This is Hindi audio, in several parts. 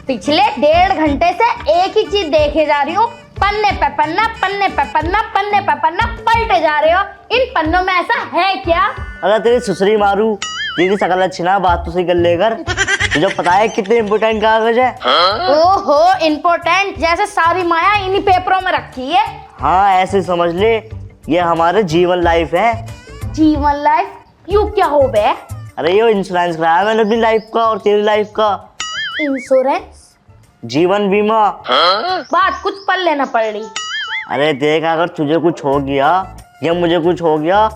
पिछले 1.5 घंटे से एक ही चीज देखे जा रही हूँ, पन्ने पे पन्ना, पन्ने पे पन्ना, पन्ने पे पन्ना, पलटे जा रहे हो। इन पन्नों में ऐसा है क्या? अगर तेरी सुसरी मारू, तेरी शकल अच्छी ना, बात तो सही कर लेकर। तुझे पता है कितने इम्पोर्टेंट कागज है? ओहो, इम्पोर्टेंट जैसे सारी माया इन्हीं पेपरों में रखी है। हाँ ऐसे समझ ले, ये हमारे जीवन लाइफ है। जीवन लाइफ? यू क्या हो बे? अरे ये इंश्योरेंस कराया मैंने अपनी लाइफ का और तेरी लाइफ का। इंश्योरेंस? जीवन बीमा। बात कुछ पल्ले न पड़ रही। अरे देख, अगर तुझे कुछ हो गया या मुझे कुछ हो गया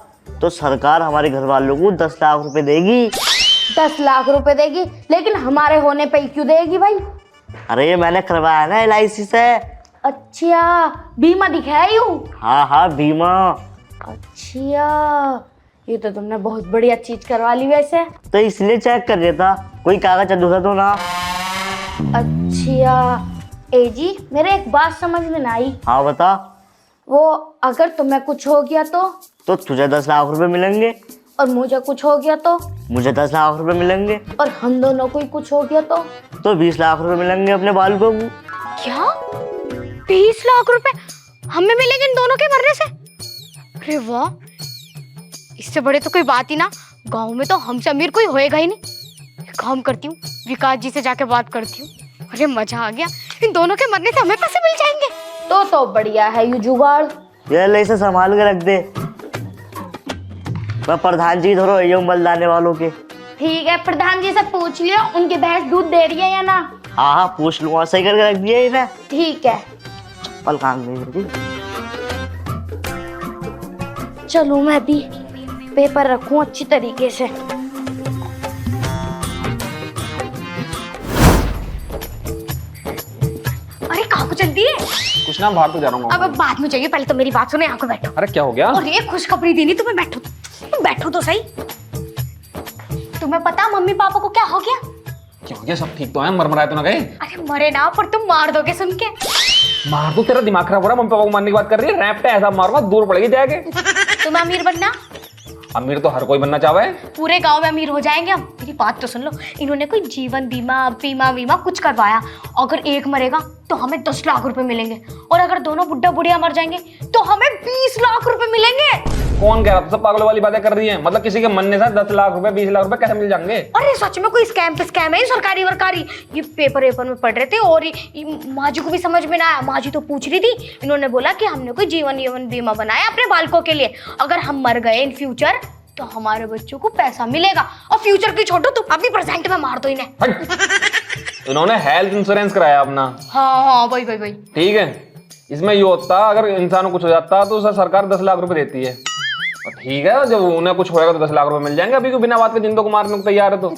तो सरकार हमारे घर वालों को 10 लाख रुपए देगी। 10 लाख रुपए देगी? लेकिन हमारे होने पे ही क्यों देगी भाई? अरे ये मैंने करवाया ना LIC से। अच्छा, बीमा दिखाया यूं? हाँ बीमा। अच्छा, ये तो तुमने बहुत बढ़िया चीज करवा ली वैसे। तो इसलिए चेक कर रहा था, कोई कागज अधूरा तो ना। अच्छा ए जी, मेरे एक बात समझ में ना आई। हाँ बता। वो अगर तुम्हें कुछ हो गया तो तुझे 10 लाख रुपए मिलेंगे। और मुझे कुछ हो गया तो मुझे 10 लाख रुपए मिलेंगे। और हम दोनों को ही कुछ हो गया तो 20 लाख रुपए मिलेंगे अपने बालकों को। क्या? 20 लाख रुपए हमें मिलेंगे इन दोनों के मरने से? अरे वाह, इससे बड़े तो कोई बात ही ना। गांव में तो हमसे अमीर कोई होएगा ही नहीं। एक काम करती हूँ, विकास जी से जाके बात करती हूँ। अरे मजा आ गया, इन दोनों के मरने से हमें पैसे मिल जाएंगे। तो बढ़िया है ये जुगाड़। ये ले, इसे संभाल के रख दे। मैं प्रधान जी धरो ये बलदाने वालों के। ठीक है, प्रधान जी से पूछ लियो उनकी भैंस दूध दे रही है या ना। हाँ पूछ लूंगा, सही करके रख दिया इन्हें। ठीक है, चप्पल काम नहीं। चलो मैं भी पेपर रखूं अच्छी तरीके से। अरे कहाँ को चलती है? कुछ ना, बाहर तो जा रहा हूँ। अब बाद में चाहिए, पहले तो मेरी बात सुनो, यहाँ को बैठो। अरे क्या हो गया? और ये खुशखबरी देनी तुम्हें, बैठो। तुम बैठो तो सही। तुम्हें पता मम्मी पापा को क्या हो गया? क्या हो गया? सब ठीक तो है? मरमराए तो ना गए? अरे मरे ना, पर तुम मार दोगे सुन के। मार दो? तेरा दिमाग खराब हो रहा है? मम्मी पापा को मारने की बात कर रही है? रैप ऐसा मारूंगा दूर पड़ेगी जाके। तुम्हें अमीर बनना? अमीर तो हर कोई बनना चाहे। पूरे गांव में अमीर हो जाएंगे हम। मेरी बात तो सुन लो, इन्होंने कोई जीवन बीमा कुछ करवाया। अगर एक मरेगा तो हमें 10 लाख रुपए मिलेंगे, और अगर दोनों बुढ़ा बुढ़िया मर जाएंगे तो हमें 20 लाख रुपए मिलेंगे। कौन कह रहा था? सब पागलों वाली बातें कर रही है। मतलब किसी के मरने से 10 लाख रुपए 20 लाख रुपए कैसे मिल जाएंगे? अरे सच में कोई स्कैम पे स्कैम है, सरकारी वरकारी। ये पेपर में पढ़ रहे थे और माँ जी को भी समझ में ना आया। माँ जी तो पूछ रही थी, इन्होंने बोला कि हमने कोई जीवन बीमा बनाया अपने बालकों के लिए। अगर हम मर गए इन फ्यूचर तो हमारे बच्चों को पैसा मिलेगा। और फ्यूचर की छोड़ो, तुम अभी प्रेजेंट में मार दो इन्हें। इन्होंने हेल्थ इंश्योरेंस कराया अपना। हाँ वही। ठीक है, इसमें ये होता अगर इंसान को कुछ हो जाता तो उसे सरकार 10 लाख रुपए देती है। और ठीक है, जब उन्हें कुछ होएगा तो 10 लाख रुपए मिल जाएंगे। अभी को बिना बात के जिंदों को मारने को तैयार है तो।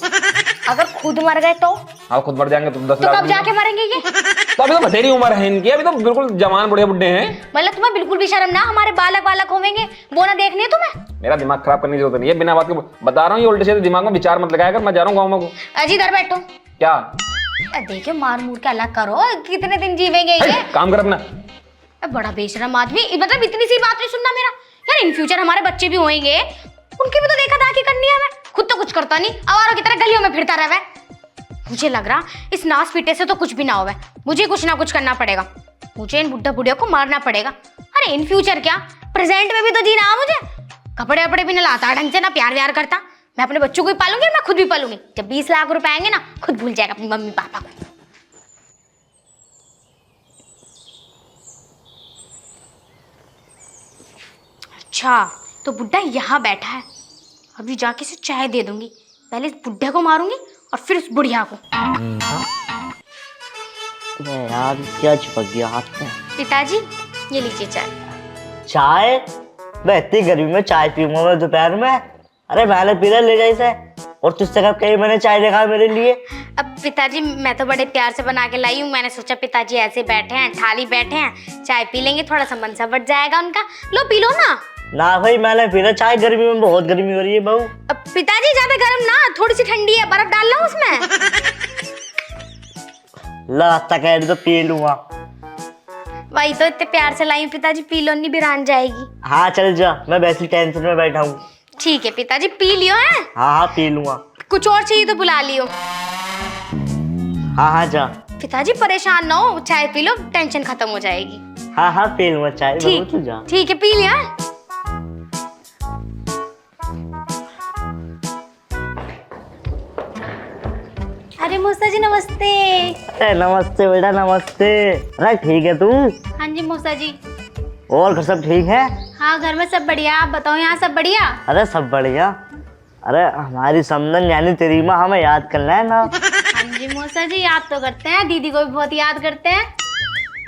अगर खुद मर गए तो? हाँ, खुद मर जाएंगे तो 10 तो लाख। कब जाके मरेंगे ये? तो अभी तो बथेरी उम्र है इनकी, अभी तो बिल्कुल जवान बुढ़े बुड्ढे हैं। मतलब तुम्हें बिल्कुल भी शर्म ना? हमारे बालक होंगे, वो ना देखने तुम्हें? मेरा दिमाग खराब करने की जरूरत नहीं है, बिना बात के बता रहा हूँ। ये उल्टे सीधे दिमाग में विचार मत लगाया कर। मैं जा रहा हूँ गाँव में। अजी इधर बैठो। क्या? देखियो, मार मूर के अलग करो, कितने दिन जीवेंगे ये? काम कर अपना। बड़ा बेशरम आदमी। मतलब इतनी सी बात नहीं सुनना मेरा यार। इन फ्यूचर हमारे बच्चे भी होंगे, उनकी भी तो देखा दाखी करनी है हमें। खुद तो कुछ करता नहीं, आवारों की तरह गलियों में फिरता रहे। मुझे लग रहा इस नास पीटे से तो कुछ भी ना होवे। मुझे कुछ ना कुछ करना पड़ेगा। मुझे इन बुढ़ा बुढ़िया को मारना पड़ेगा। अरे इन फ्यूचर क्या, प्रेजेंट में भी तो जीना है मुझे। कपड़े वपड़े भी ना लाता ढंग से, ना प्यार व्यार करता। मैं अपने बच्चों को भी पालूंगी, मैं खुद भी पालूंगी। जब 20 लाख रुपए आएंगे ना, खुद भूल जाएगा अपनी मम्मी पापा को। अच्छा, तो बुड्ढा यहाँ बैठा है। अभी जाके इसे चाय दे दूंगी। पहले इस बुड्ढे को मारूंगी और फिर उस बुढ़िया को। यार क्या चिपक गया हाथ में। पिताजी ये लीजिए चाय। चाय? मैं इतनी गर्मी में चाय पीऊंगा मैं दोपहर में? अरे मैंने पी ले जा इसे। और तुझसे कब कहीं मैंने चाय देखा मेरे लिए? अब पिताजी मैं तो बड़े प्यार से बना के लाई हूँ। मैंने सोचा पिताजी ऐसे बैठे हैं, थाली बैठे हैं, चाय पी लेंगे, थोड़ा सा मन सा बढ़ जाएगा उनका। लो पी लो ना। ना भाई मैंने पीना चाय, गर्मी में बहुत गर्मी हो रही है बहू। अब पिताजी ज्यादा गर्म ना, थोड़ी सी ठंडी है, बर्फ डाल लो उसमें। ला तक तो पी लूंगा। वही तो इतने प्यार से लाई हूँ पिताजी, पी लो, नहीं बिरान जाएगी। हाँ चल जा, मैं वैसी टेंशन में बैठा हूँ। ठीक है पिताजी, पी लियो है। हाँ पी लूंगा। कुछ और चाहिए तो बुला लियो। हाँ हाँ जा। पिताजी परेशान ना हो, चाय पी लो, टेंशन खत्म हो जाएगी। हाँ हाँ पी लूंगा चाय, ठीक तू जा। ठीक है, पी लिया। अरे मौसा जी नमस्ते। अरे नमस्ते बेटा नमस्ते। अरे ठीक है तू? हाँ जी मौसा जी। और घर सब ठीक है? हाँ घर में सब बढ़िया, आप बताओ यहाँ सब बढ़िया? अरे सब बढ़िया। अरे हमारी समदन यानी तेरी माँ हमें याद करना है ना। हाँ जी मौसा जी, याद तो करते हैं, दीदी को भी बहुत याद करते हैं।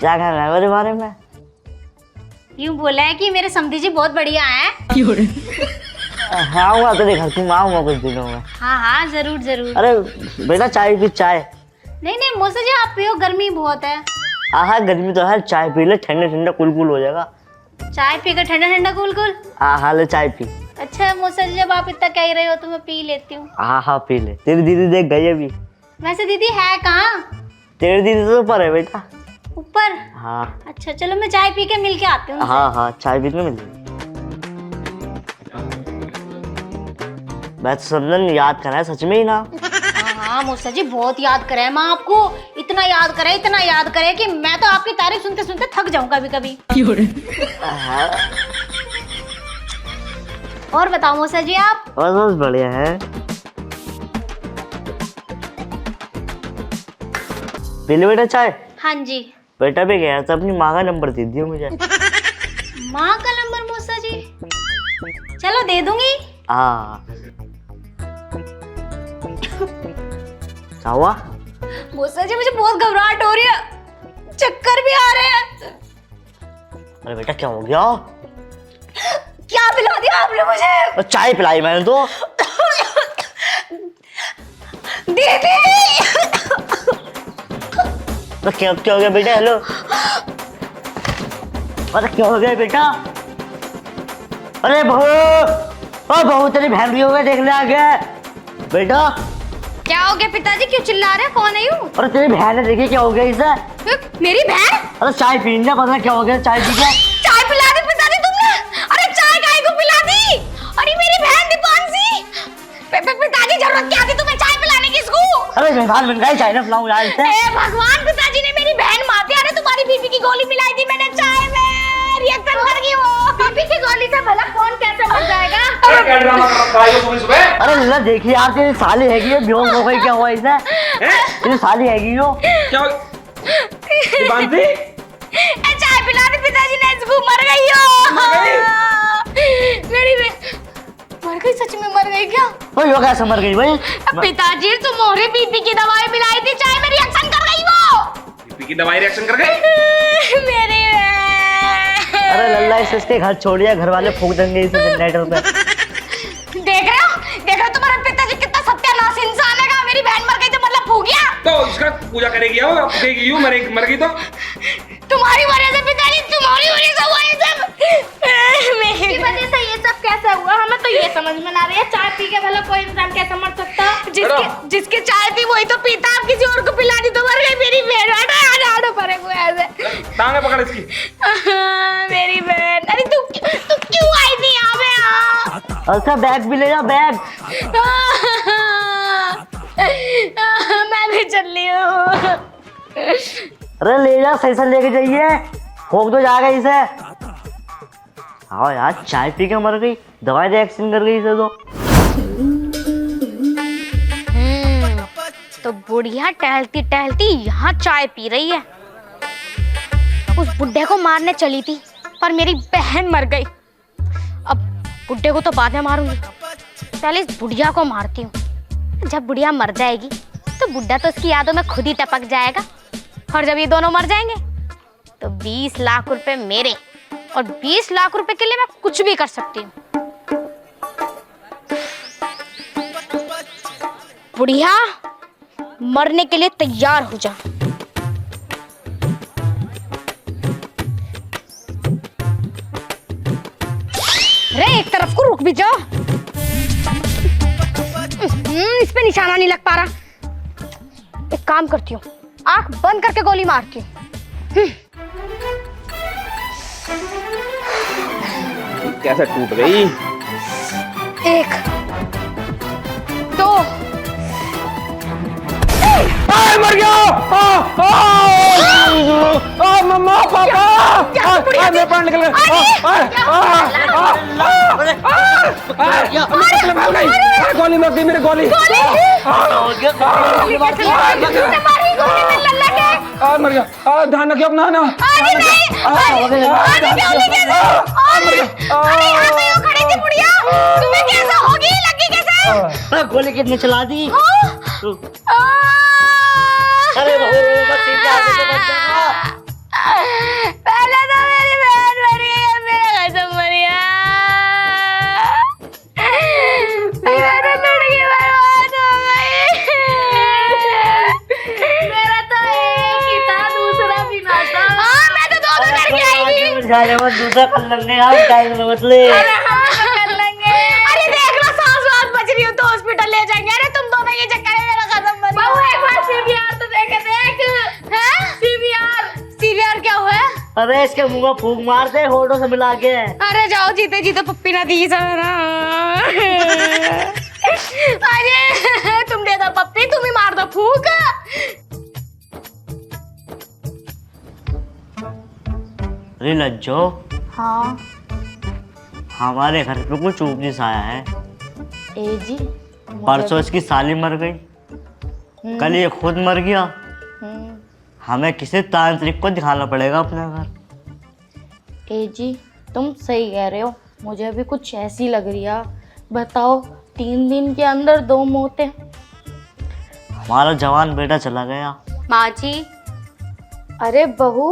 क्या कहना है मेरे बारे में? यूँ बोला है कि मेरे समधी जी बहुत बढ़िया हैं। हाँ आऊंगा तेरे घर, तुम आऊंगा कुछ दिनों में। हाँ हाँ जरूर जरूर। अरे बेटा चाय पी चाय। नहीं नहीं मौसा जी आप पियो, गर्मी बहुत है। हाँ हाँ गर्मी तो है, चाय पी ले, ठंडा ठंडा कुल कुल हो जाएगा। चाय पीकर ठंडा ठंडा कूल कूल। हाँ हाँ ले चाय पी। अच्छा मौसा जी जब आप इतना कह ही रहे हो तो मैं पी लेती हूँ। हाँ हाँ पी ले। तेरी दीदी देख गई अभी। वैसे दीदी है कहाँ? तेरी दीदी तो ऊपर है बेटा। ऊपर? हाँ अच्छा चलो मैं चाय पी के मिल के आती हूँ। हाँ हाँ चाय पीने मिल जाएगी। मैं तो समझन याद करा है सच में ही ना। हाँ हाँ मौसा जी बहुत याद करे है, माँ आपको इतना याद करे कि मैं तो आपकी तारीफ सुनते सुनते थक जाऊँ कभी कभी। और बताओ मौसा जी आप? बस बस बढ़िया है। पी ले बेटा चाय। हाँ जी। बेटा भी गया था, अपनी माँ का नंबर दे दियो मुझे। माँ का नंबर मौसा जी? चलो दे दूंगी। हाँ क्या हुआ? मौसा जी मुझे बहुत घबराहट हो रही है, चक्कर भी आ रहे हैं। अरे बेटा क्या हो गया? क्या पिला दिया आपने मुझे? और चाय पिलाई मैंने तो। दीदी तो क्या हो गया बेटा? हेलो अरे क्या हो गया बेटा? अरे बहू, ओ बहू तेरी बहन भी हो गया, देख ले आगे बेटा। क्या हो गया पिताजी, क्यों चिल्ला रहे हैं? कौन है यूं? अरे तेरी बहन है, देखिए क्या हो गया इसे। मेरी बहन? अरे चाय पीने पता क्या हो गया, चाय पी के। चाय पिला दी पिताजी तुमने? अरे चाय काहे को पिला दी? अरे मेरी बहन दीपांशी। पिताजी जरूरत क्या थी तुम्हें चाय पिलाने की इसको? अरे मेहमान बन गए, चाय ना पिलाऊं यार इसे। हे भगवान, पिताजी ने मेरी बहन मार दी। अरे तुम्हारी बीपी की गोली मिलाई थी मैंने चाय में, रिएक्शन कर गई वो। बीपी की गोली से भला कौन कैसे मर जाएगा? अरे क्या ड्रामा कर रखा है सुबह सुबह? अरे लल्ला देखिए यार, तेरी साली हैगी है, बेहोश हो गई, क्या हुआ इसे? तेरी साली हैगी हो। क्या दीपांशी? चाय पिला दी पिताजी ने इसको, मर गई हो। मेरी मर गई, सच में मर गई क्या? ओ यो कैसे मर गई भाई? पिताजी तुम्हारे बीपी की दवाई मिलाई थी, चाय में रिएक्शन कर गई वो। बीपी की दवाई रिएक्शन कर गई? मेरी अरे लल्ला इसके घर छोड़ दिया, घर वाले फूक देंगे इसे जनरेटर पे। देख रहे हो तुम्हारे पिताजी कितना सत्यानाश इंसान है। मेरी बहन मर गई तो मतलब फूक गया? तो इसका पूजा करेगी वो, फूकेगी यूं, मर गई तो? तुम्हारी वजह से पिताजी, तुम्हारी वजह से हुआ ये सब। मेरी वजह से ये सब कैसे हुआ, हमें तो ये समझ में ना आ रही है। चाय पी के भला कोई इंसान कैसे मर सकता? जिसके चाय पी वही तो पीता, आप किसी और को पिला दी तो मर गई मेरी बहन। आड़ो परे को ऐसे टांगे पकड़ इसकी। मेरी बहन। अरे तू क्यों आई थी यहाँ पे? अच्छा बैग भी ले जा, बैग। मैं भी चल रही हूँ। अरे ले जा, सही से लेके जाइए, फूक तो जाएगा इसे। हाँ यार चाय पी के मर गई, दवाई रिएक्शन कर गई इसे तो। तो बुढ़िया टहलती टहलती यहाँ चाय पी रही है। उस बुड्ढे को मारने चली थी पर मेरी बहन मर गई। अब बुड्ढे को तो बाद में मारूंगी, पहले इस बुढ़िया को मारती हूँ। जब बुढ़िया मर जाएगी तो बुड्ढा तो उसकी यादों में खुद ही टपक जाएगा, और जब ये दोनों मर जाएंगे तो 20 लाख रुपए मेरे, और 20 लाख रुपए के लिए मैं कुछ भी कर सकती हूँ। बुढ़िया मरने के लिए तैयार हो जा। रे एक तरफ को रुक भी जाओ। इस पे निशाना नहीं लग पा रहा। एक काम करती हूँ, आंख बंद करके गोली मारती हूँ। कैसे टूट गई? 1 2 मम्मा पापा मेरे प्राण निकल गए गोली मार दी मेरी गोली मर गया ध्यान रखिए अपना ना गोली कितने चला दी अरे पहले तो मेरी बहन मर गई अब मेरा कसम मर गया मेरा तो लड़की बर्बाद हो गई मेरा तो एक ही था दूसरा भी ना था हाँ मैं तो दोनों करके आई थी मत दूसरा कर लेंगे आप टाइम मत ले कर लेंगे अरे देख लो सांस वास बच रही हो तो हॉस्पिटल ले जाएंगे अरे तुम दोनों के चक्कर में मेरा कसम मर गया एक बार सीबीआर तो देख हैं सीबीआर क्या हुआ है अरे इसके मुंह में फूंक मार दे होठों से मिला के अरे जाओ जीते जीते पप्पी ना दी जरा अरे तुम दे दो पप्पी तुम ही मार दो फूक अरे लज्जो हाँ हमारे घर पे कुछ ऊपरी सा आया है ए जी परसों इसकी साली मर गई कल ये खुद मर गया हमें किसी तांत्रिक को दिखाना पड़ेगा अपने घर ए जी तुम सही कह रहे हो मुझे अभी कुछ ऐसी लग रही है बताओ 3 दिन के अंदर 2 मौतें हमारा जवान बेटा चला गया माँ जी अरे बहू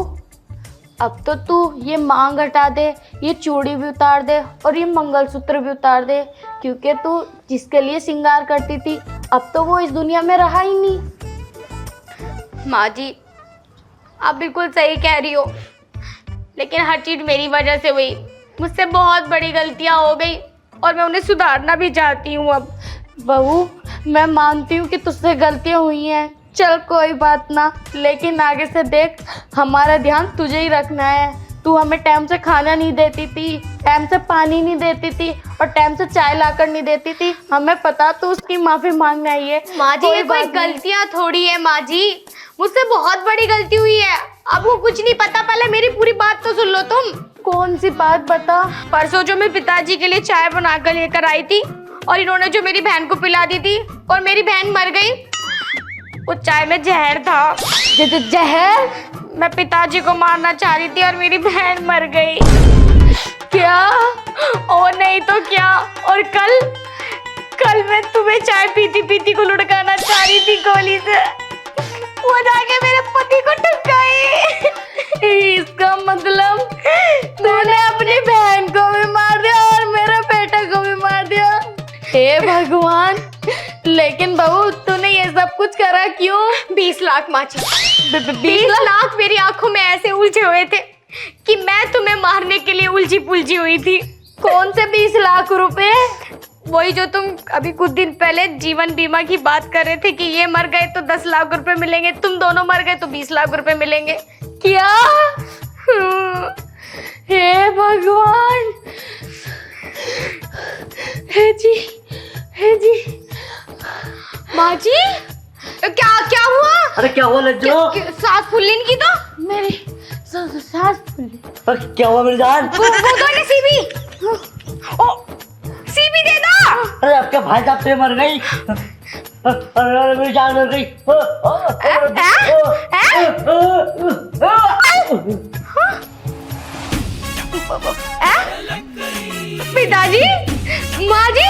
अब तो तू ये मांग हटा दे ये चूड़ी भी उतार दे और ये मंगलसूत्र भी उतार दे क्योंकि तू जिसके लिए श्रृंगार करती थी अब तो वो इस दुनिया में रहा ही नहीं माँ जी आप बिल्कुल सही कह रही हो लेकिन हर चीज़ मेरी वजह से हुई मुझसे बहुत बड़ी गलतियाँ हो गई और मैं उन्हें सुधारना भी चाहती हूँ अब बहू मैं मानती हूँ कि तुझसे गलतियाँ हुई हैं चल कोई बात ना लेकिन आगे से देख हमारा ध्यान तुझे ही रखना है तू हमें टाइम से खाना नहीं देती थी टाइम से पानी नहीं देती थी और टाइम से चाय लाकर नहीं देती थी हमें पता तू उसकी माफ़ी मांगने आई है माँ जी ये कोई गलतियाँ थोड़ी है माँ जी मुझसे बहुत बड़ी गलती हुई है अब वो कुछ नहीं पता पहले मेरी पूरी बात तो सुन लो तुम कौन सी बात बता परसों जो मैं पिताजी के लिए चाय बनाकर लेकर आई थी और इन्होंने जो मेरी बहन को पिला दी थी और मेरी बहन मर गई वो चाय में जहर था जहर मैं पिताजी को मारना चाह रही थी और मेरी बहन मर गई क्या और नहीं तो क्या और कल मैं तुम्हें चाय पीती पीती को लुढ़काना चाह रही थी गोली से वो जाके मेरे पति को टपकाई इसका मतलब तूने अपनी बहन को भी मार दिया और मेरे बेटे को भी मार दिया हे भगवान लेकिन बहू तूने ये सब कुछ करा क्यों 20 लाख माची 20 लाख मेरी आंखों में ऐसे उलझे हुए थे कि मैं तुम्हें मारने के लिए उलझी पुलझी हुई थी कौन से 20 लाख रुपए वही जो तुम अभी कुछ दिन पहले जीवन बीमा की बात कर रहे थे कि ये मर गए तो 10 लाख रुपए मिलेंगे तुम दोनों मर गए तो 20 लाख रुपए मिलेंगे क्या हे भगवान हे जी माँ जी क्या हुआ अरे क्या हुआ लज्जो सांस फूलने की तो मेरी सांस फूलने क्या हुआ मेरी जान वो दो ने सीबी सीबी दे दो अरे आपके भाई साहब से मर गई अरे मेरी जान मर गई पिताजी माँ जी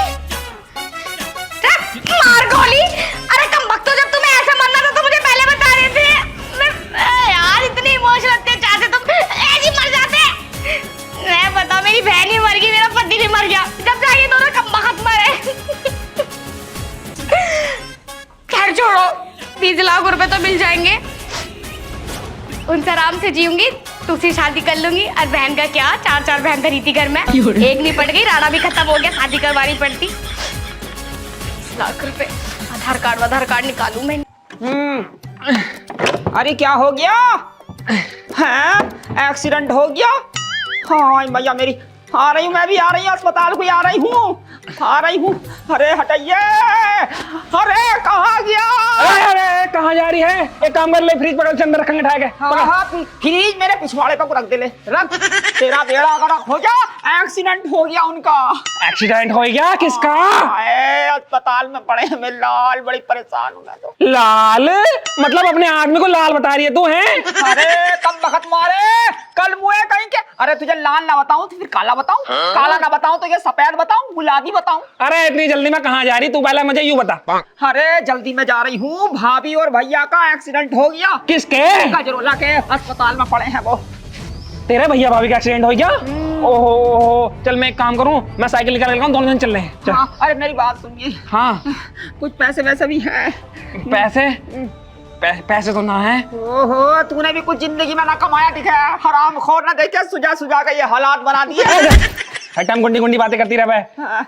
मार गोली अरे कम वक्त जब तुम्हें ऐसा मरना था तो मुझे पहले बता देते यार इतनी इमोशनल अत्याचार से तुम ऐसे मर जाते मैं बता मेरी बहन भी मर गई मेरा पति भी मर गया जब जाके दोनों कम वक्त मरे खैर छोड़ो 20 लाख रुपए तो मिल जाएंगे उनसे आराम से जीऊंगी दूसरी शादी कर लूंगी और बहन का क्या 4 बहन तो रीति घर में एक नहीं पड़ गई राणा भी खत्म हो गया शादी करवानी पड़ती 20 लाख रुपए आधार कार्ड निकालूं मैं अरे क्या हो गया हाँ एक्सीडेंट हो गया हाँ भैया मेरी आ रही हूँ मैं भी आ रही हूँ अस्पताल को आ रही हूँ अरे हटाइए अरे कहाँ गया अरे कहाँ जा रही रही है, एक काम कर ले, फ्रिज पकड़ के अंदर रखेंगे ठाए के। हाँ, फ्रीज मेरे पिछवाड़े पर रख दे ले, रख। तेरा बेड़ा अगर हो जा, एक्सीडेंट हो गया उनका। एक्सीडेंट हो गया? किसका? अस्पताल में पड़े हैं, मैं लाल, बड़ी परेशान हूँ मैं तो। लाल मतलब अपने आदमी को लाल बता रही है तू? है अरे कब बखत मारे, कल मुए कहीं के। अरे तुझे लाल ना बताऊं तो फिर काला बताऊं, काला ना बताऊं तो ये सफेद बताऊं, गुलाबी बताऊं? अरे इतनी जल्दी में कहाँ जा रही तू? पहले मुझे यूं बता। अरे जल्दी में जा रही हूँ, भाभी और भैया का एक्सीडेंट हो गया। किसके? गजरोला के अस्पताल में पड़े हैं वो। तेरे भैया भाभी का एक्सीडेंट हो गया? ओहो, चल मैं एक काम करूं, मैं साइकिल निकाल लेगा हूं, दोनों जन चल रहे हैं। चल। हाँ, अरे मेरी बात सुनिए। हाँ, कुछ पैसे वैसे भी हैं। पैसे? पैसे तो ना है। ओहो, तूने भी कुछ जिंदगी में ना कमाया दिखा, हराम खोर ना देखे, सुजा सुजा के ये हालात बना दिए। हर टाइम गुंडी गुंडी बातें करती रहे। हाँ।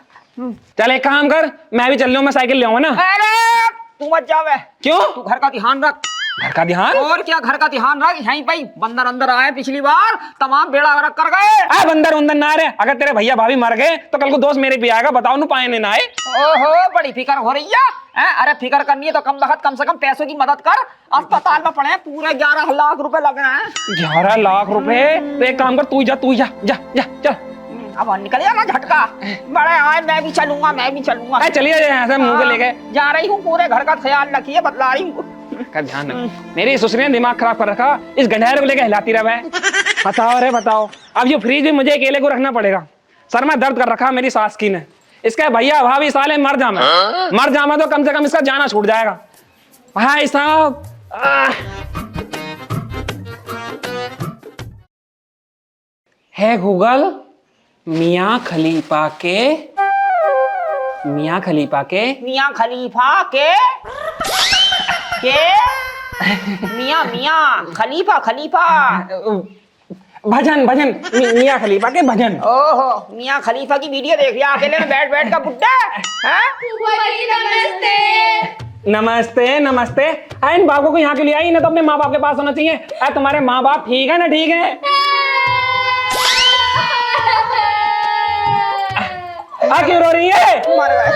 चल एक काम कर, मैं भी चल रहा हूं, मैं साइकिल ले आऊंगा ना। अरे तू मत जावे। क्यों? तू घर का ध्यान रख। घर का ध्यान? और क्या, घर का ध्यान रख। यहीं पे बंदर अंदर आए पिछली बार, तमाम बेड़ा गर्क कर गए। बंदर उंदर ना रहे, अगर तेरे भैया भाभी मर गए तो कल को दोस्त मेरे पे आएगा, बताओ नु पाए ना आए। ओहो, बड़ी फिक्र हो रही है। अरे फिक्र करनी है तो कम से कम पैसों की मदद कर। अस्पताल में पड़े पूरे 11 लाख रुपए लग रहे हैं। 11 लाख रुपए? तो एक काम कर, तू जा चल। अब निकल ना झटका। बड़े आए, मैं भी चलूंगा। चलिए ऐसे मुंह के लेके जा रही हूँ, पूरे घर का ख्याल रखिए, बतला रही हूँ का ध्यान रख। मेरी ससुर ने दिमाग खराब कर रखा, इस गंढेरे को लेके हिलाती रहे। बताओ, अब ये फ्रिज भी मुझे अकेले को रखना पड़ेगा। सर में दर्द कर रखा मेरी सास की ने। इसके भैया भाभी साले मर जामा तो कम से कम इसका जाना छूट जाएगा। भाई साहब है गूगल, मियाँ खलीफा के मियाँ खलीफा के मियाँ खलीफा भजन मियाँ खलीफा के भजन। ओहो, मियाँ खलीफा की वीडियो देख लिया अकेले में बैठ का बुड्ढा। नमस्ते। इन बाबू को यहाँ के लिए आई ना, तो अपने माँ बाप के पास होना चाहिए। तुम्हारे माँ बाप ठीक है ना? ठीक है। क्यों रो रही है? मर गए,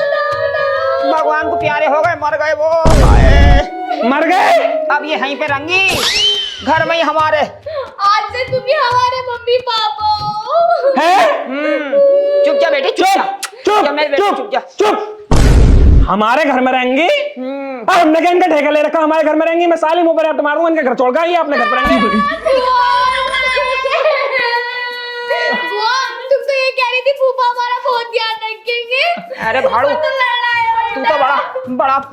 भगवान को प्यारे हो गए, मर गए वो। मर गए? अब ये यहीं पे रंगी, घर में ही हमारे। आज से तुम ही हमारे मम्मी पापा हो। है? चुप जा बेटी, चुप। हमारे घर में रहेंगी? हमने क्या इनका ठेका ले रखा? हमारे घर में रहेंगी? मैं साली मुंह पर मार दूंगा, इनके घर छोड़ गया, ये अपने घर पर रहेंगी। तुम तो ये कह रही थी फूफा हमारा बहुत ध्यान रखेंगे। अरे भाड़ू, तू तो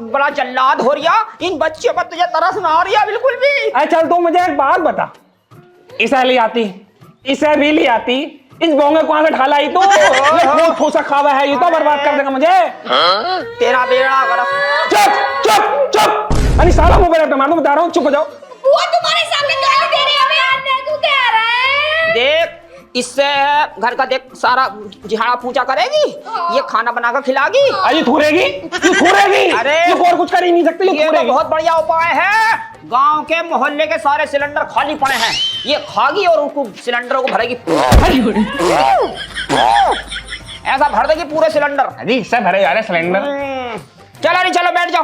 बड़ा जल्लाद हो रिया। इन बच्चों पर तुझे तरस ना आ रिया बिल्कुल भी। चल तू मुझे एक बात बता, इसे ले आती, इसे भी ले आती, इस बोंगे को आगे ढाला ही तो ये ठोसा खावा है, ये तो बर्बाद कर देगा मुझे। तेरा बेड़ा गर्क। चुप। अरे साला मोबाइल पे मार दूं, बता रहा हूँ, चुप हो जाओ। वो तुम्हारे सामने गाली दे रही है हमें, तू कह रहा है। देख, इससे घर का देख सारा झाड़ा पूजा करेगी, ये खाना बनाकर खिलागी। अरे थूरेगी। अरे ये और कुछ कर ही नहीं सकती, ये तो बहुत बढ़िया उपाय है। गांव के मोहल्ले के सारे सिलेंडर खाली पड़े हैं, ये खागी और उनको सिलेंडरों को भरेगी। ऐसा भर देगी पूरे सिलेंडर। अरे इससे भरे जा रहे सिलेंडर। चलो बैठ जाओ,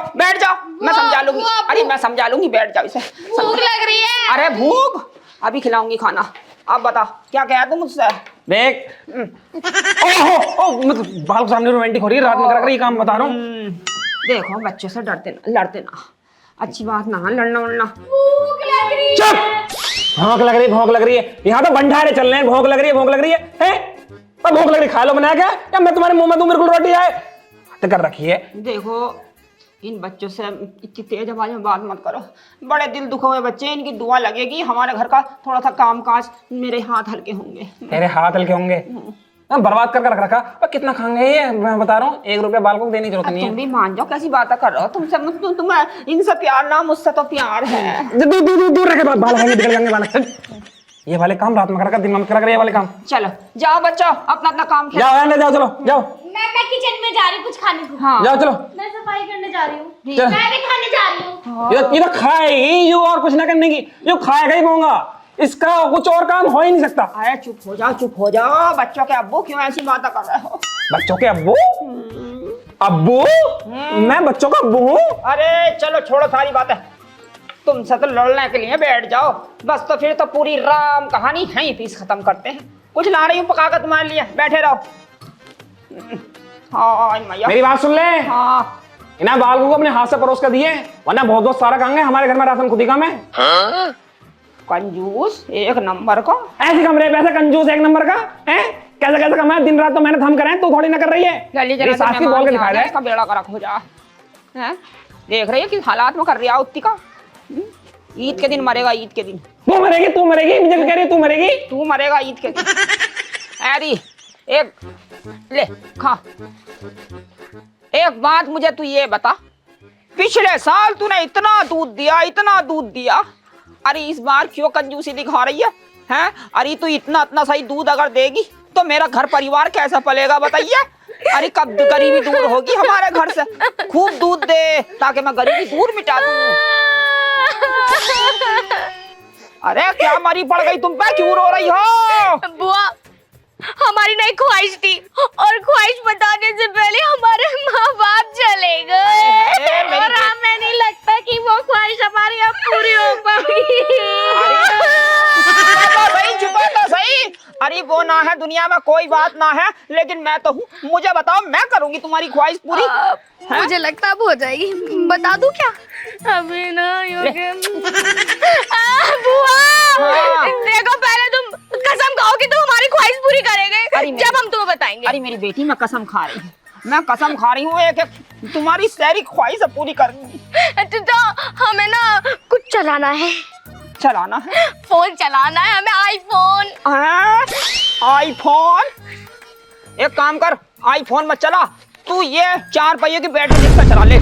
मैं समझा लूंगी। अरे मैं समझा लूंगी, बैठ जाओ। इसे भूख लग रही है। अरे भूख अभी खिलाऊंगी खाना। अब बता क्या कहा तू मुझसे? देख, मतलब बाल के सामने रोमांटिक हो रही है, रात में कर ये काम बता रहा हूँ। देखो बच्चों से लड़ते ना, अच्छी बात ना, लड़ना वड़ना। भूख लग रही है। चुप। भूख लग रही है। यहाँ तो भंडारे चल रहे हैं, भूख लग रही है। और भूख लग रही, खा लो बना क्या? या मैं तुम्हारे मुंह में दूं, मेरे को रोटी आए? हद कर रखी है। देखो, इन बच्चों से इतनी तेज आवाज में बात मत करो, बड़े दिल दुखे हुए बच्चे, इनकी दुआ लगेगी, हमारे घर का थोड़ा सा काम काज, मेरे हाथ हल्के होंगे। तेरे हाथ हल्के होंगे? बर्बाद कर रख रखा। पर कितना खाएंगे ये? मैं बता रहा हूँ, 1 रुपया बाल को देने की जरूरत नहीं है। तुम भी मान जाओ, कैसी बातें कर रहे हो तुम्हें इनसे प्यार ना, मुझसे तो प्यार है। दूर रखे, बाल खाएंगे, बिगड़ जाएंगे बाल। ये वाले काम रात में कर, दिन में कर, ये वाले काम। चलो जाओ बच्चों, अपना काम जाओ, चलो जाओ। मैं किचन में जा रही हूँ कुछ खाने को। हाँ जाओ चलो। मैं सफाई करने जा रही हूँ। चल। मैं भी खाने जा रही हूँ। ये तो खाएगी यू, और कुछ ना करने की, जो खाएगा ही होगा, इसका कुछ और काम हो ही नहीं सकता। अरे चुप हो जाओ। बच्चों के अब्बू क्यों ऐसी बातें कर रहे हो? बच्चों के अब्बू? मैं बच्चों का अब्बू हूँ? अरे चलो छोड़ो सारी बातें, तुमसे तो लड़ने के लिए बैठ जाओ बस, तो फिर तो पूरी राम कहानी यहीं पीस खत्म करते हैं। कुछ ला रही हूँ पका कर तुम्हारे लिए, बैठे रहो। हाँ मैया। मेरी बात सुन ले, हाँ इन्हें बालकों को अपने हाथ से परोस कर दिए, वरना बहुत बहुत सारा कहेंगे हमारे घर में राशन खुद ही कम है। कंजूस एक नंबर का। ऐसे कमरे पैसे कंजूस एक नंबर का है, कैसे कैसे कमाए, दिन रात तो मेहनत हम करें, तू थोड़ी ना कर रही है। मेरी सास की बोल के दिखा दे, इसका बेड़ा करक हो जा। हैं? देख रही है कि हालात में कर रही है उत्ती का। ईद के दिन मरेगा, ईद के दिन तू मरेगी, तू मरेगी, मुझे कह रही है तू मरेगी। तू मरेगा ईद के दिन। अरे एक ले खा। एक बात मुझे तू ये बता, पिछले साल तूने इतना दूध दिया, इतना दूध दिया, अरे इस बार क्यों कंजूसी दिखा रही है? हैं? अरे तू इतना इतना सही दूध अगर देगी तो मेरा घर परिवार कैसा पलेगा बताइए? अरे कब गरीबी दूर होगी हमारे घर से? खूब दूध दे ताकि मैं गरीबी दूर मिटा दूं। अरे क्या मरी पड़ गई तुम पे, क्यों रो रही हो? बुआ, हमारी नई ख्वाहिश थी और ख्वाहिश बताने से पहले हमारे माँ बाप चले गए और हमें नहीं लगता कि वो ख्वाहिश हमारी अब पूरी हो पाएगी। चुप तो सही। अरे वो ना है दुनिया में कोई बात ना है, लेकिन मैं तो हूँ। मुझे बताओ, मैं करूंगी तुम्हारी ख्वाहिश पूरी। मुझे लगता अब हो जाएगी, बता दूं क्या? अभी ना बुआ, देखो पहले तुम कसम खाओ कि तुम हमारी ख्वाहिश पूरी करेंगे, जब हम तुम्हें बताएंगे। अरे मेरी बेटी, मैं कसम खा रही हूँ, मैं कसम खा रही हूँ, एक एक तुम्हारी सारी ख्वाहिश पूरी करूंगी। तो हमें ना कुछ चलाना है, चलाना है, फोन चलाना है हमें, आईफोन। आईफोन? एक काम कर, आईफोन मत चला, तू ये 4 पहिए की बैटरी रिक्शा चला ले।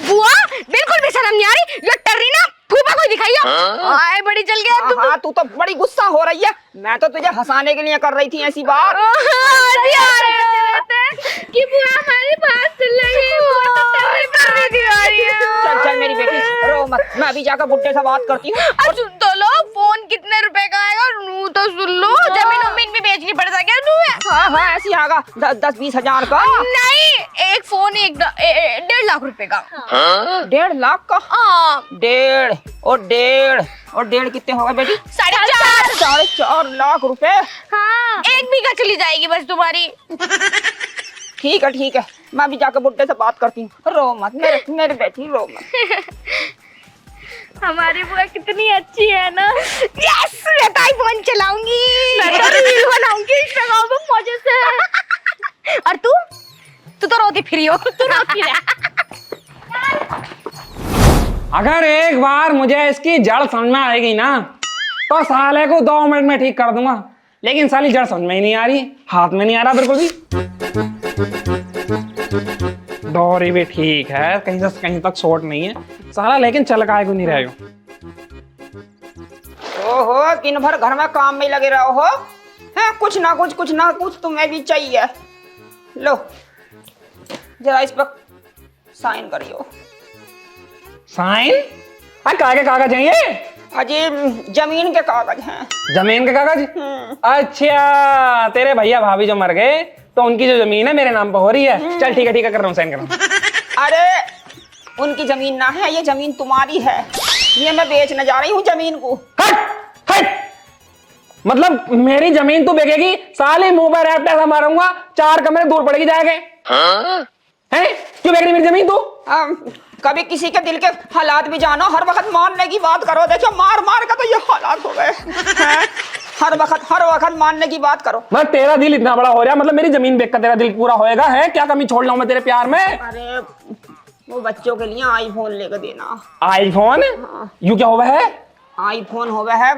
बुआ बिल्कुल भी शर्म नहीं आ रही, ये टर्री ना फूफा को दिखाइए। आए बड़ी जल गया तू। हाँ, तू तो बड़ी गुस्सा हो रही है, मैं तो तुझे हंसाने के लिए कर रही थी ऐसी बात। कि बुआ हमारी बात सुन लगी, वो तो टर्री कर रही थी आ रही है। चल चल मेरी बेटी, रो मत, मैं अभी जाकर बुड्ढे से बात करती हूँ। सुन तो लो, फोन कितने रुपए का आएगा? नू तो सुन लो, जमीन उमीन भी बेचनी पड़ जाएगी तुम्हें। हाँ हाँ ऐसी आएगा 10-20 हजार का। नहीं, एक फोन 1.5 लाख रुपए का। 1.5 लाख का? हाँ। 1.5 कितने होगा बेटी? 4.5। 4.5 लाख रुपए। हाँ, 1 बीघा चली जाएगी बस तुम्हारी। ठीक है, मैं भी जाकर बुड्ढे से बात करती हूँ। रो मत मेरे बेटी, रो मत। हमारी बुआ कितनी अच्छी है ना। यस, मैं तो आईफोन चलाऊंगी, मैं तो रील बनाऊंगी इंस्टाग्राम पे मजे से। और तू तो रोती फ्री हो, तू रोती रह। अगर एक बार मुझे इसकी जड़ समझ में आएगी ना, तो साले को 2 मिनट में ठीक कर दूंगा, लेकिन साली जड़ समझ में ही नहीं आ रही, हाथ में नहीं आ रहा बिल्कुल भी। दौरी भी ठीक है, कहीं से कहीं तक शॉर्ट नहीं है साला, लेकिन चल काय को नहीं रहे हो। ओहो, दिन भर घर में काम में लगे रहो हो, है कुछ ना कुछ तुम्हें भी चाहिए। लो जरा इस पर साइन करियो। साइन? हाँ, क्या के कागज हैं ये? अजी जमीन के कागज हैं। जमीन के कागज? अच्छा, तेरे भैया भाभी जो मर गए तो उनकी जो जमीन है मेरे नाम पर हो रही है। चल ठीक है, कर रहा हूँ, साइन कर रहा हूँ। अरे उनकी जमीन ना है, ये जमीन तुम्हारी है, ये मैं बेचने जा रही हूँ जमीन को। हट! मतलब मेरी जमीन तू बेचेगी? साले मुंह पर रैप ऐसा मारूंगा 4 कमरे दूर पड़ेगी जाके। हैं? क्यों बेच रही मेरी जमीन तू? कभी किसी के दिल के हालात भी जानो, हर वक्त मारने की बात करो। देखो मार का तो ये हालात हो गए। हर वक्त मारने की बात करो। मैं तेरा दिल इतना बड़ा हो रहा, मतलब मेरी जमीन बेच कर तेरा दिल पूरा होएगा? है क्या कमी छोड़ लाऊं मैं तेरे प्यार में? अरे वो बच्चों के लिए आईफोन लेकर देना। आईफोन? यू क्या हुआ है? आईफोन हो गया है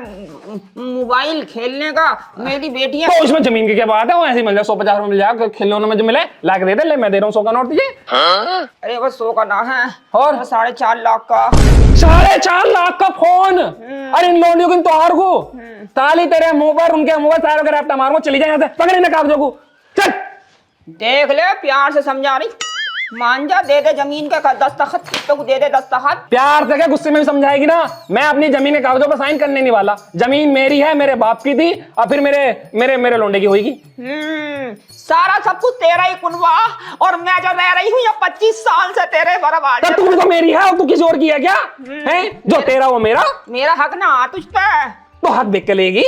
मोबाइल खेलने का, मेरी बेटी है। तो उसमें जमीन की क्या बात है? वो ऐसे मिल जाए 150 में मिल जाएगा, खिलौने में जो मिले ला के दे दे। ले मैं दे रहा हूँ 100 का नोट तुझे। अरे वो 100 का ना है, और 4.5 लाख का। 4.5 लाख का फोन? अरे इन लोनियों की तोहार को ताली तेरे मुंह पर, उनके मुंह पर सारे वगैरह रैप्टा मारूंगा। चली जाए यहाँ से, पकड़ इन्हें कागजों को, चल। देख ले, प्यार से समझा रही, मान जा, दे दे जमीन के दस्तखत, तो दे दे दस्तखत। प्यार से क्या गुस्से में भी समझाएगी ना। मैं अपनी जमीन के कागजों पर साइन करने नहीं वाला। जमीन मेरी है, मेरे बाप की थी, और फिर मेरे मेरे मेरे लोंडे की होगी। सारा सब कुछ तेरा ही कुनवा, और मैं जो रह रही हूँ ये 25 साल से तेरे बराबर। तू तो मेरी है और तू किसी और की है क्या? है जो तेरा वो मेरा। मेरा हक ना तुझ पे। तो हक देख के लेगी।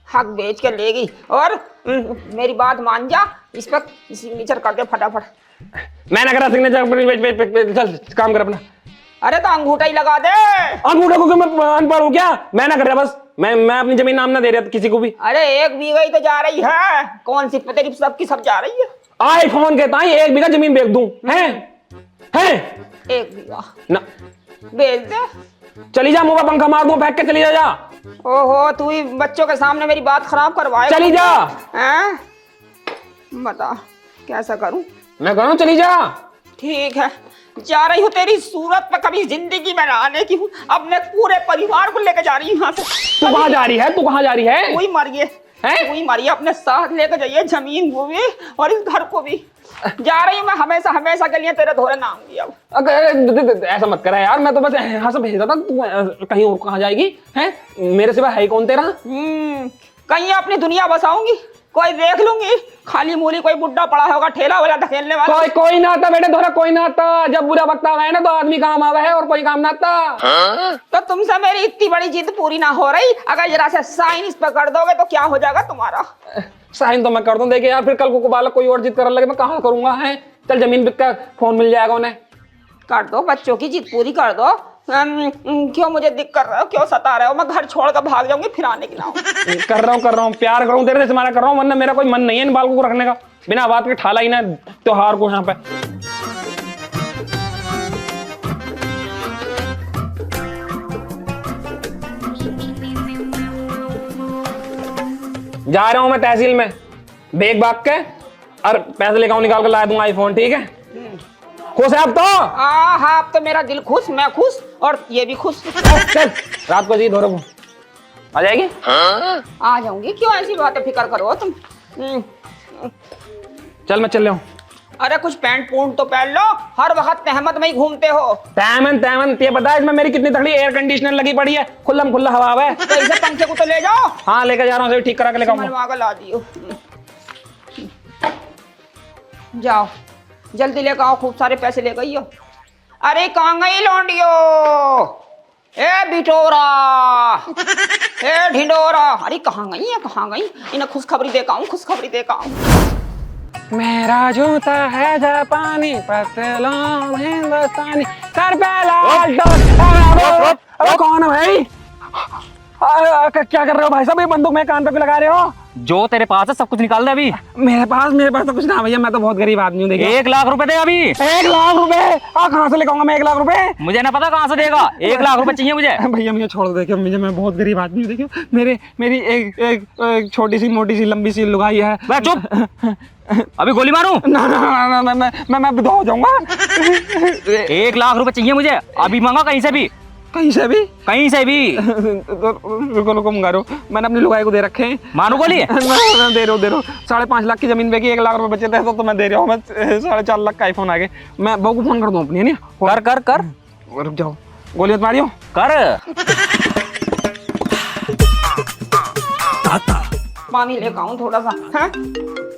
हक बेच के लेगी। और मेरी बात मान जा, इस पर सिग्नेचर कर दे फटाफट। मैं ना करा सिग्नेचर, चल काम कर अपना। अरे तो अंगूठा ही लगा दे। अंगूठा को मैं अनपढ़ हूँ क्या? मैं ना कर रहा, बस मैं अपनी जमीन नाम ना दे रहा किसी को भी। अरे 1 बीघा ही तो जा रही है, कौन सी तेरी सबकी सब जा रही है। आईफोन कहता है 1 बीघा जमीन बेच दूं, हैं 1 बीघा ना बेच दे। चली जा, मुंह पे पंखा मार दूं, फेंक के चली जा। ओहो, तू ही बच्चों के सामने मेरी बात खराब करवाए। चली जा। हैं? बता कैसा करूं? मैं कह रहा हूं चली जा। ठीक है, जा रही हूँ। तेरी सूरत पे कभी जिंदगी में आने की हूँ। अपने पूरे परिवार को लेकर जा रही हूँ यहाँ से। तू कहाँ जा रही है? तू कहाँ जा रही है? वही मरिए, वही मरिए, अपने साथ लेकर जाइए जमीन को भी और इस घर को भी। जा रही हूँ मैं, हमेशा हमेशा के लिए तेरे धोरे नाम दिया। ऐसा मत करा यार, मैं तो बस यहाँ से भेजा था, तू कहीं और कहाँ जाएगी? हैं मेरे सिवा है कौन तेरा? कहीं अपनी दुनिया बसाऊंगी, कोई देख लूंगी, खाली मूली कोई बुड्ढा पड़ा होगा ठेला वाला धकेलने वाला। कोई ना आता बेटे, धोरा कोई ना आता। जब बुरा वक्त आवा है ना तो आदमी काम आवा है, और कोई काम ना आता। तो तुमसे मेरी इतनी बड़ी जिद पूरी ना हो रही, अगर जरा से साइन इस पर कर दोगे तो क्या हो जाएगा तुम्हारा? साइन तो मैं कर दूं, देखिए यार फिर कल को बालक कोई और जिद करने लगे, मैं कहाँ करूंगा? है चल जमीन बिक कर फोन मिल जाएगा उन्हें। कर दो, बच्चों की जिद पूरी कर दो। क्यों मुझे दिक्कत कर रहे हो, क्यों सता रहे हो? मैं घर छोड़कर भाग जाऊंगी, फिर आने की ना हो। कर रहा हूँ, प्यार कर रहा हूँ तेरे से, तुम्हारा कर रहा हूँ, वरना मेरा कोई मन नहीं है इन बालकों को रखने का। बिना बात के ठाला ही ना त्योहार को यहाँ पे। जा रहा हूँ मैं तहसील में, बेग बाग के, और पैसे लेकर निकाल कर ला दूंगा आईफोन। ठीक है, खुश है अब तो? हाँ, अब तो मेरा दिल खुश, मैं खुश, और ये भी खुश। चल रात को जी धोरे को आ जाएगी। आ जाऊंगी, क्यों ऐसी बातें फिक्र करो तुम। चल मैं चल रहा हूँ। अरे कुछ पैंट पूंट तो पहन लो, हर वक्त तहमत में ही घूमते हो। तैमन ये बता, इसमें मेरी कितनी तकलीफ? एयर कंडीशनर लगी पड़ी है, खुला हवा है। तो इसे पंखे को तो ले जाओ। हाँ लेकर जा रहा हूँ, ठीक करा के लेकर मनवा कर ला दियो। जाओ जल्दी लेकर आओ, खूब सारे पैसे ले गई हो। अरे कहाँ गई लौंडियो? ए बिटोरा, ए ढिंडोरा, अरे कहाँ गई है, कहाँ गई? इन्हें खुशखबरी देकर आऊं, खुशखबरी देकर आऊं। मेरा जूता है जापानी, पतलून हिंदुस्तानी, सर पे लाल टोपी। अरे कौन है भाई? क्या कर रहे हो भाई साहब? ये बंदूक मेरे कान पे क्यों लगा रहे हो? जो तेरे पास है सब कुछ निकाल दे अभी। मेरे पास तो कुछ ना भैया, मैं तो बहुत गरीब आदमी हूँ। देखिए 1 लाख रुपए दे अभी। 1 लाख रुपए? कहाँ से लेकर मैं 1 लाख रुपए? मुझे ना पता कहाँ से देगा, 1 लाख रुपए चाहिए मुझे। भैया मुझे छोड़ दो, देखिए मुझे, मैं बहुत गरीब आदमी हूँ। देखिए मेरी एक छोटी सी मोटी सी लंबी सी लुगाई है। मैं चुप, अभी गोली मारूं? ना मैं विधवा हो जाऊंगा। 1 लाख रुपए चाहिए मुझे, अभी मांगा कहीं से भी। कहीं से भी? रुको मंगा रहा हूँ, मैंने अपनी लुगाई को दे रखे हैं। मानो गोली? दे रहा हूँ 5.5 लाख की जमीन बेची, 1 लाख रुपए बचे थे तो मैं दे रहा हूँ। मैं 4.5 लाख का आईफोन आ गए। मैं बहू को फोन कर दूँ अपनी, है ना? कर रुक जाओ, गोली मत मारियो। कर पानी लेकर आऊं थोड़ा सा। है?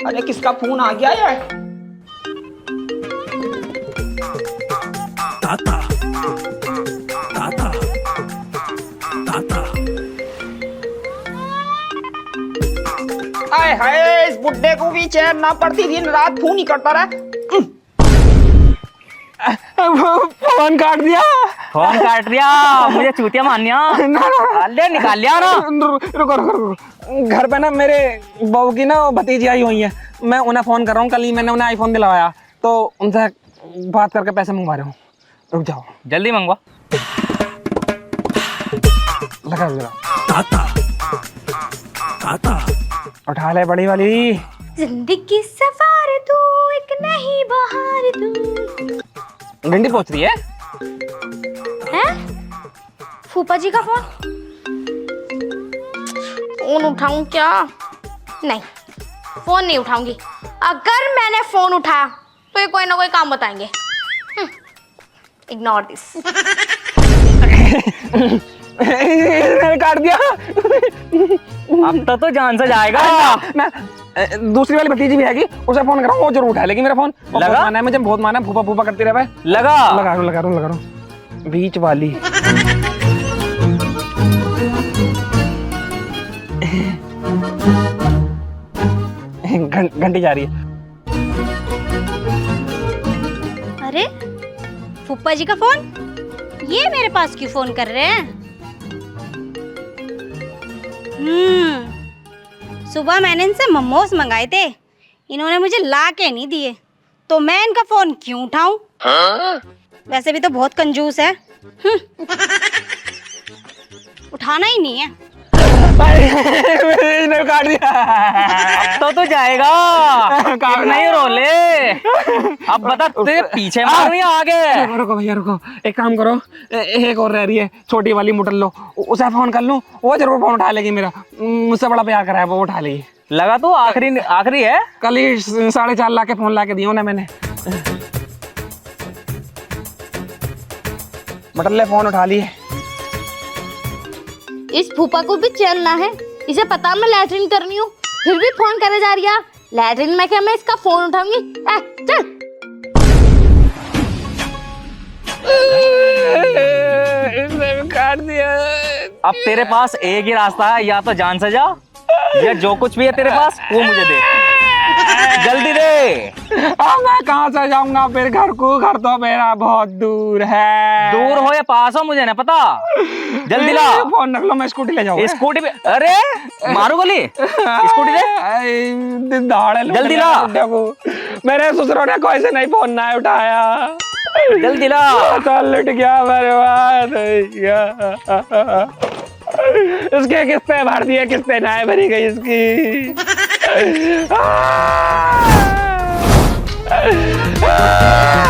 अरे किसका फोन आ गया ये? आए हाय, इस बुड्ढे को भी चैन ना पड़ती, दिन रात फोन ही करता रहा। फोन काट दिया। मुझे चूतिया मानिया। निकाल लिया ना। रुको। घर पे ना मेरे बहू की ना भतीजी आई हुई है, मैं उन्हें फोन कर रहा हूँ। कल ही मैंने उन्हें आईफोन दिलवाया, तो उनसे बात करके पैसे मंगवा रहा हूँ। रुक जाओ, जल्दी मंगवा। लगा जरा। उठा ले बड़ी वाली। जिंदगी सवार तू, एक नहीं बहार तू। घंटी पहुंच रही है। फूफा जी का फोन उठाऊं क्या? नहीं, फोन नहीं उठाऊंगी। अगर मैंने फोन उठाया तो ये कोई ना कोई काम बताएंगे। Ignore this. मैंने काट दिया। अब तो जान से जाएगा। मैं दूसरी वाली भतीजी भी हैगी, उसे फोन कराऊं, वो जरूर उठा लेगी मेरा फोन। और लगा? बहुत माना है मुझे, बहुत माना है, फूफा फूफा करती रहे। लगा लगा रहा हूँ बीच वाली। घंटी जा रही है। अरे फूफा जी का फोन, ये मेरे पास क्यों फोन कर रहे हैं? सुबह मैंने इनसे मोमोज मंगाए थे, इन्होंने मुझे ला के नहीं दिए, तो मैं इनका फोन क्यों उठाऊं? वैसे भी तो बहुत कंजूस है। उठाना ही नहीं है। मैंने काट दिया। अब तो जाएगा। नहीं रोले। अब बता तेरे पीछे मार रही है आगे। रुको भैया रुको, एक काम करो, एक और रह रही है छोटी वाली मुटल लो, उसे फोन कर लूं, वो जरूर फोन उठा लेगी मेरा, मुझसे बड़ा प्यार करा है वो उठा लेगी। लगा तू आखिरी है। कल ही 4.5 लाख के फोन ला के दिए ना मैंने। मुटल्ले फोन उठा लिए। इस फूफा को भी चैन ना है, इसे पता मैं लैट्रिन करनी हूँ, फिर भी फोन करे जा रही है। लैट्रिन में क्या मैं इसका फोन उठाऊंगी? चल। इसने भी काट दिया। अब तेरे पास एक ही रास्ता है, या तो जान से जा, या जो कुछ भी है तेरे पास वो मुझे दे। जल्दी दे। अब मैं कहाँ से जाऊंगा फिर घर को? घर तो मेरा बहुत दूर है। दूर हो या पास हो मुझे ना पता। जल्दी ला। फोन रख लो, मैं स्कूटी ले जाऊंगा। स्कूटी पे अरे मारो गोली। स्कूटी दे। दहाड़े जल्दी ला। मेरे ससुरों ने कोई से नहीं फोन ना उठाया। जल्दी ला। तो लुट गया बर्बाद। इसके किस्ते भर दिए, किस्ते ना भरी गई इसकी। Ah!